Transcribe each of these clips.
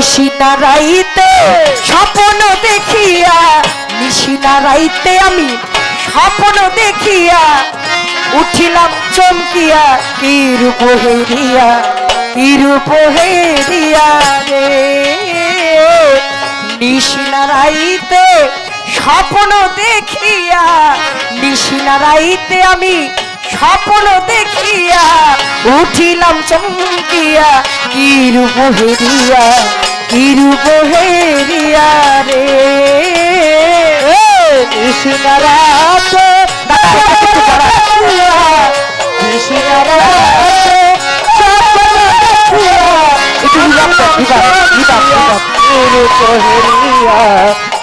নিশিনা রাইতে স্বপ্ন দেখিয়া, নিশিনা রাইতে আমি স্বপ্ন দেখিয়া উঠিলাম চমকিয়া, কি রূপ হেরিয়া, কি রূপ হেরিয়া রে। নিশিনা রাইতে স্বপ্ন দেখিয়া, নিশিনা রাইতে আমি স্বপ্ন দেখিয়া উঠিলাম চমকিয়া, কি রূপ হেরিয়া, কি রূপ হেরিয়া রে। নিশিনা রাতে নিশিনা রাতে স্বপ্ন দেখিয়া কি রূপ হেরিয়া,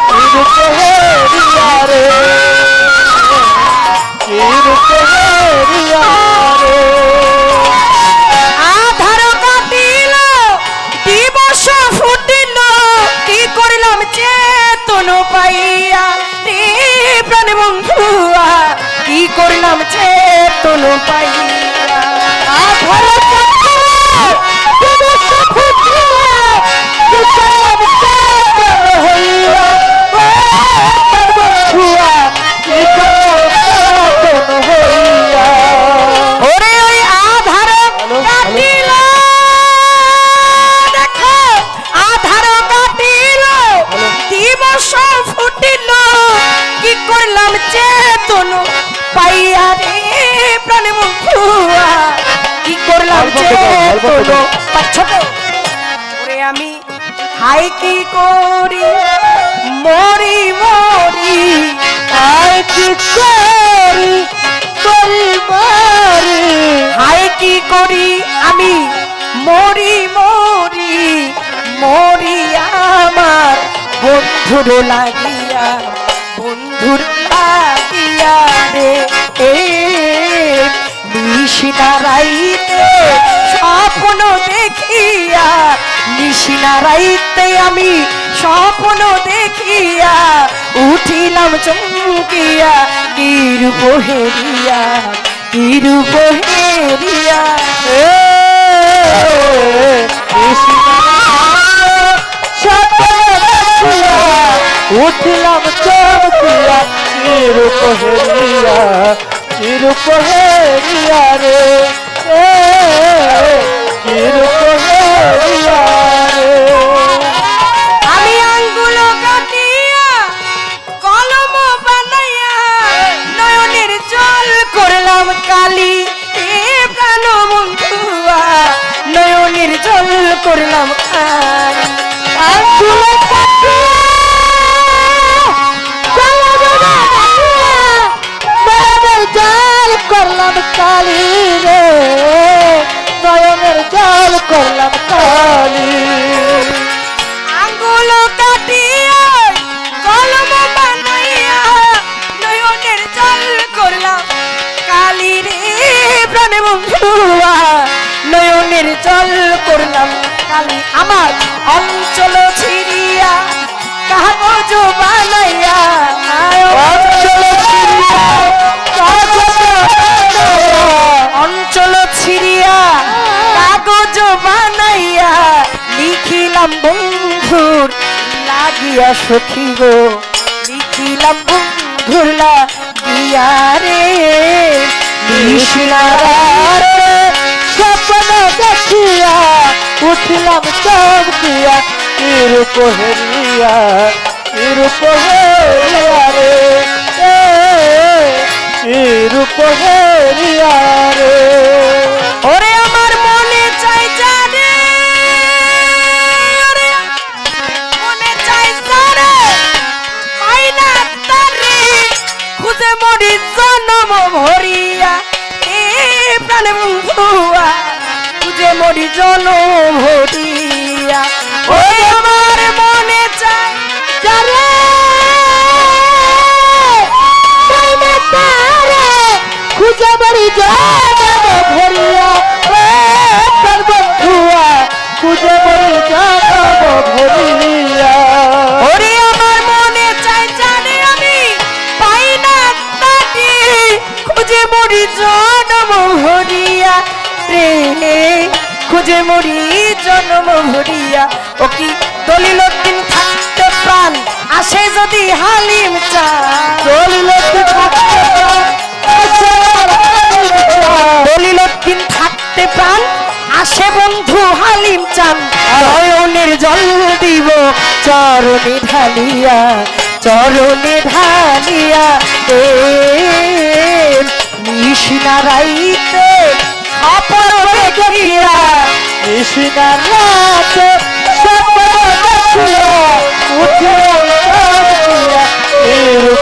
কি রূপ হেরিয়া রে, কি রূপ হেরিয়া রে। আধার কাটিল দিবস ফুটিল, কি করিলাম চেতন পাইয়া রে প্রাণ বন্ধুয়া, কি করলাম চেতন পাইয়া। আধার কাটিল দিবস ফুটিল, কি করলাম চেতন হইয়া, প্রাণ বন্ধুয়া কি করলাম চেতন হইয়া। ওরে ওই আধার কাটিল, দেখো আধার কাটিল দিবস ফুটিল, কি করলাম চেতন পাইয়া রে প্রাণ বন্ধুয়া, কি করলাম চেতন পাচ্ছ। ওরে আমি হাই কি করি মরি মরি, আই কি করি করি মারি, হাই কি করি আমি মরি মরি, মরি আমার বন্ধুর লাগিয়া, বন্ধুর লাগিয়া রে। নিশিনা রাইতে স্বপ্ন দেখিয়া, নিশিনা রাইতে আমি স্বপ্ন দেখিয়া উঠিলাম চমকিয়া, কি রূপ হেরিয়া, কি রূপ হেরিয়া রে। নিশিনা স্বপ্ন দেখিয়া উঠিলাম চমকিয়া, কি রূপ হেরিয়া, কি রূপ হেরিয়া রে, কি রূপ হেরিয়া রে। আমি আঙ্গুল কাটিয়া কলম বানাইয়া নয়নের জল করলাম কালি, এ প্রাণ বন্ধুয়া নয়নের জল করলাম কালি। আঙ্গুল কাটিয়া কলম বানাইয়া নয়নের জল করলাম কালি রে, নয়নের জল করলাম কালি। আঙ্গুল কাটিয়া কলম বানাইয়া নয়নের জল করলাম কালি রে প্রাণ বন্ধুয়া নয়নের জল করলাম কালি। আমার অঞ্চল ছিড়িয়া কাগজ বানাইয়া, অঞ্চল ছিড়িয়া অঞ্চল ছিড়িয়া কাগজ বানাইয়া লিখিলাম বন্ধুর লাগিয়া সখী গো, লিখিলাম বন্ধুর লাগিয়া রে। নিশিনা রাতে স্বপ্ন দেখিয়া উঠিলাম চমকিয়া, কি রূপ হেরিয়া, কি রূপ হেরিয়া রে, কি রূপ হেরিয়া রে। ওরে আমার মনে চাই জানে, ওরে মনে চাই জানে পাই না তারে, খুঁজে মরি জনম ভরিয়া এ প্রাণ বন্ধুয়া, খুঁজে মরি জনম ভরিয়া। ওরে আমার মনে চাই যারে পাই না তারে, খুঁজে মরি জনম ভরিয়া, প্রাণ বন্ধুয়া খুঁজে মরি জনম ভরিয়া। ওরে আমার মনে চাই জানে আমি পাই না তাকে, খুঁজে মরি জনম ভরিয়া রে, খুঁজে মরি জন্ম ভরিয়া। ও কি দলিলউদ্দিন থাকতে প্রাণ আসে যদি হালিম চা দলিলউদ্দিন থাকতে প্রাণ আসে দলিলউদ্দিন থাকতে প্রাণ আসে বন্ধু হালিম চান নয়নের জল দিব চরণে ঢালিয়া চরণে ঢালিয়া এ নিশিনা রাইতে আপন দেখিয়া নিশিনা রাতে স্বপ্ন দেখিয়া উঠে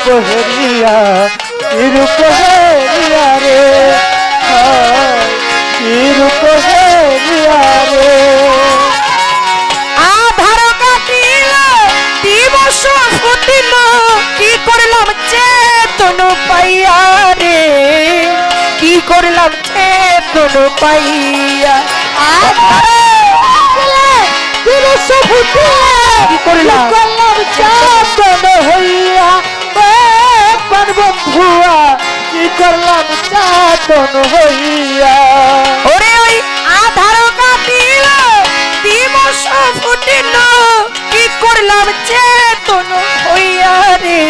চলিয়া এরূপ হেরিয়া রে এরূপ হেরিয়া রে আধার কাটিল দিবস ফুটিল কি করলাম চেতন পাইয়া রে কি করলাম চেতন পাইয়া কি করলাম চাতন হইয়া বন্ধুয়া কি করলাম চাতন হইয়া ওরে ওই আধার কাটিল দিবস ফুটিল কি করলাম চেতন হইয়া রে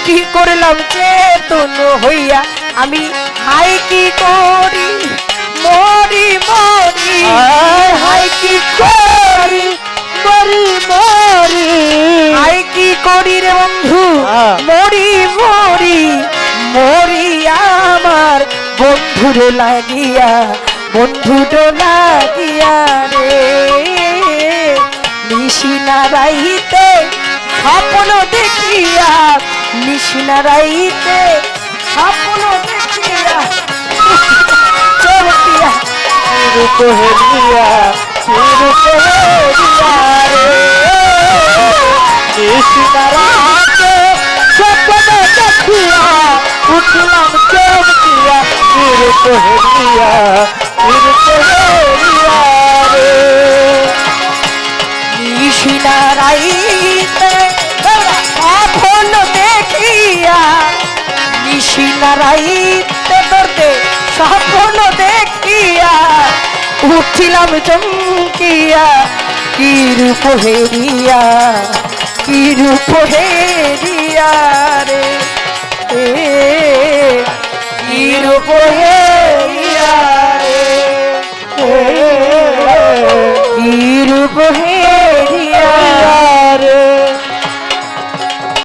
কি করলাম চেতন হইয়া আমি হাই কি করি মরি মরি হাই কি করি মরি মরি হাই কি করি রে বন্ধু হ্যাঁ। মরি মরি মরি আমার বন্ধুরে লাগিয়া বন্ধুটো লাগিয়া রে নিশিনা রাইতে স্বপ্ন দেখিয়া নিশিনা রাইতে স্বপ্ন দেখিয়া চমকিয়া রূপ হেরিয়া রূপ হেরিয়া রে নিশিনা রাতে স্বপ্ন দেখিয়া উঠলাম চমকিয়া রূপ হেরিয়া রে নিশিনা রাইতে স্বপ্ন দেখিয়া নিশিনা রাইতে ধরতে স্বপ্ন দেখিয়া উঠিলাম চমকিয়া কি রূপ হেরিয়া কি রূপ হেরিয়া রে কি রূপ হেরিয়া রে কি রূপ হেরিয়া